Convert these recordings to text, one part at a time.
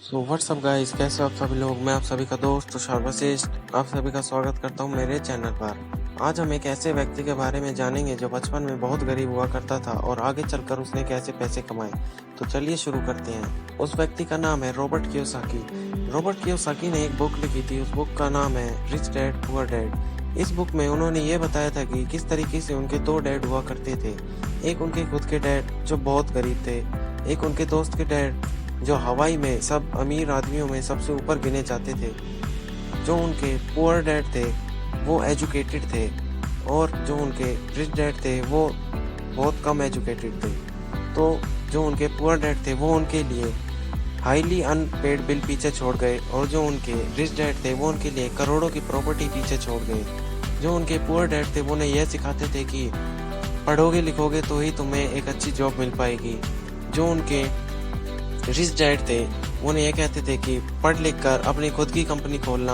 So what's up guys, कैसे हो आप सभी लोग। मैं आप सभी का दोस्त तुषार वशिष्ठ आप सभी का स्वागत करता हूं मेरे चैनल पर। आज हम एक ऐसे व्यक्ति के बारे में जानेंगे जो बचपन में बहुत गरीब हुआ करता था और आगे चलकर उसने कैसे पैसे कमाए। तो चलिए शुरू करते हैं। उस व्यक्ति का नाम है रॉबर्ट कियोसाकी। रॉबर्ट कियोसाकी ने एक बुक लिखी थी। उस बुक का नाम है रिच डैड पुअर डैड। इस बुक में उन्होंने ये बताया था कि किस तरीके से उनके दो डैड हुआ करते थे। एक उनके खुद के डैड जो बहुत गरीब थे, एक उनके दोस्त के डैड जो हवाई में सब अमीर आदमियों में सबसे ऊपर गिने जाते थे। जो उनके पुअर डैड थे वो एजुकेटेड थे और जो उनके रिच डैड थे वो बहुत कम एजुकेटेड थे। तो जो उनके पुअर डैड थे वो उनके लिए हाईली अनपेड बिल पीछे छोड़ गए और जो उनके रिच डैड थे वो उनके लिए करोड़ों की प्रॉपर्टी पीछे छोड़ गए। जो उनके पुअर डैड थे वो उन्हें यह सिखाते थे कि पढ़ोगे लिखोगे तो ही तुम्हें एक अच्छी जॉब मिल पाएगी। जो उनके रिच डैड थे वो उन्हें यह कहते थे कि पढ़ लिख कर अपनी खुद की कंपनी खोलना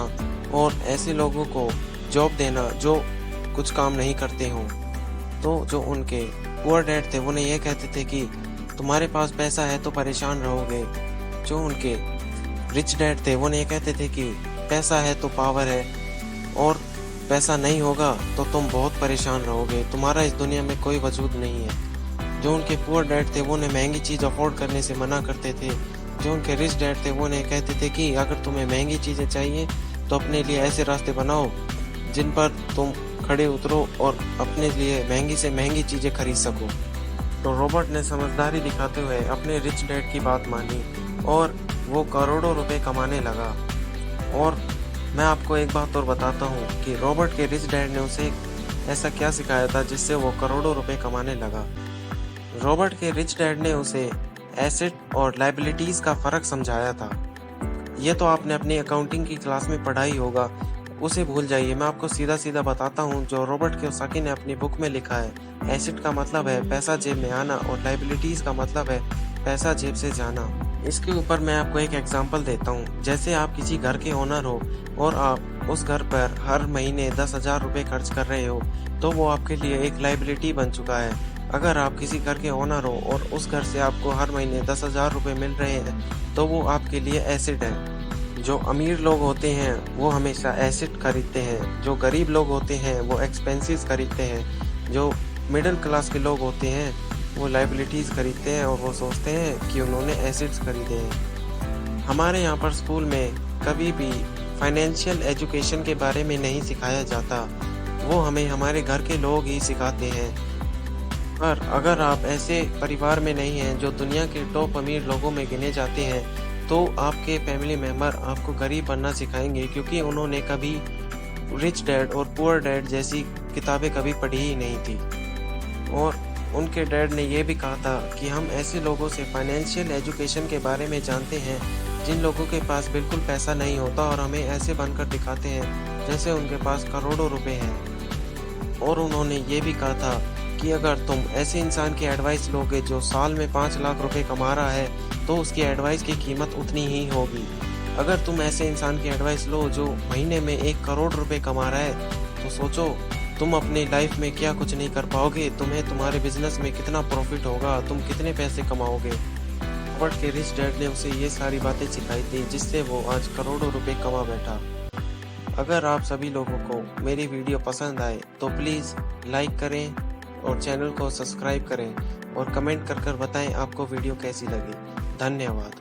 और ऐसे लोगों को जॉब देना जो कुछ काम नहीं करते हों। तो जो उनके पुअर डैड थे वो उन्हें यह कहते थे कि तुम्हारे पास पैसा है तो परेशान रहोगे। जो उनके रिच डैड थे वो उन्हें यह कहते थे कि पैसा है तो पावर है और पैसा नहीं होगा तो तुम बहुत परेशान रहोगे, तुम्हारा इस दुनिया में कोई वजूद नहीं है। जो उनके पुअर डैड थे वो उन्हें महंगी चीज़ अफोर्ड करने से मना करते थे। जो उनके रिच डैड थे वो उन्हें कहते थे कि अगर तुम्हें महंगी चीज़ें चाहिए तो अपने लिए ऐसे रास्ते बनाओ जिन पर तुम खड़े उतरो और अपने लिए महंगी से महंगी चीज़ें खरीद सको। तो रॉबर्ट ने समझदारी दिखाते हुए अपने रिच डैड की बात मानी और वो करोड़ों रुपए कमाने लगा। और मैं आपको एक बात और बताता हूँ कि रॉबर्ट के रिच डैड ने उसे ऐसा क्या सिखाया था जिससे वो करोड़ों रुपए कमाने लगा। रॉबर्ट के रिच डैड ने उसे एसेट और लायबिलिटीज का फर्क समझाया था। ये तो आपने अपनी अकाउंटिंग की क्लास में पढ़ा ही होगा, उसे भूल जाइए। मैं आपको सीधा सीधा बताता हूँ जो रॉबर्ट कियोसाकी ने अपनी बुक में लिखा है। एसेट का मतलब है पैसा जेब में आना और लायबिलिटीज का मतलब है पैसा जेब से जाना। इसके ऊपर मैं आपको एक एग्जांपल देता हूँ। जैसे आप किसी घर के ओनर हो और आप उस घर पर हर महीने 10,000 रुपये खर्च कर रहे हो तो वो आपके लिए एक लायबिलिटी बन चुका है। अगर आप किसी घर के ओनर हो और उस घर से आपको हर महीने 10,000 रुपये मिल रहे हैं तो वो आपके लिए एसेट है। जो अमीर लोग होते हैं वो हमेशा एसेट खरीदते हैं, जो गरीब लोग होते हैं वो एक्सपेंसेस खरीदते हैं, जो मिडिल क्लास के लोग होते हैं वो लायबिलिटीज़ खरीदते हैं और वो सोचते हैं कि उन्होंने एसेट्स खरीदे हैं। हमारे यहाँ पर स्कूल में कभी भी फाइनेंशियल एजुकेशन के बारे में नहीं सिखाया जाता, वो हमें हमारे घर के लोग ही सिखाते हैं। पर अगर आप ऐसे परिवार में नहीं हैं जो दुनिया के टॉप अमीर लोगों में गिने जाते हैं तो आपके फैमिली मेम्बर आपको गरीब बनना सिखाएंगे, क्योंकि उन्होंने कभी रिच डैड और पुअर डैड जैसी किताबें कभी पढ़ी ही नहीं थी। और उनके डैड ने यह भी कहा था कि हम ऐसे लोगों से फाइनेंशियल एजुकेशन के बारे में जानते हैं जिन लोगों के पास बिल्कुल पैसा नहीं होता और हमें ऐसे बनकर दिखाते हैं जैसे उनके पास करोड़ों रुपए हैं। और उन्होंने ये भी कहा था कि अगर तुम ऐसे इंसान की एडवाइस लोगे जो साल में 5 लाख रुपए कमा रहा है तो उसकी एडवाइस की कीमत उतनी ही होगी। अगर तुम ऐसे इंसान की एडवाइस लो जो महीने में 1 करोड़ रुपए कमा रहा है तो सोचो तुम अपनी लाइफ में क्या कुछ नहीं कर पाओगे, तुम्हें तुम्हारे बिजनेस में कितना प्रॉफिट होगा, तुम कितने पैसे कमाओगे। रॉबर्ट के रिच डैड ने उसे ये सारी बातें सिखाई थी जिससे वो आज करोड़ों रुपए कमा बैठा। अगर आप सभी लोगों को मेरी वीडियो पसंद आए तो प्लीज़ लाइक करें और चैनल को सब्सक्राइब करें और कमेंट कर बताएं आपको वीडियो कैसी लगी। धन्यवाद।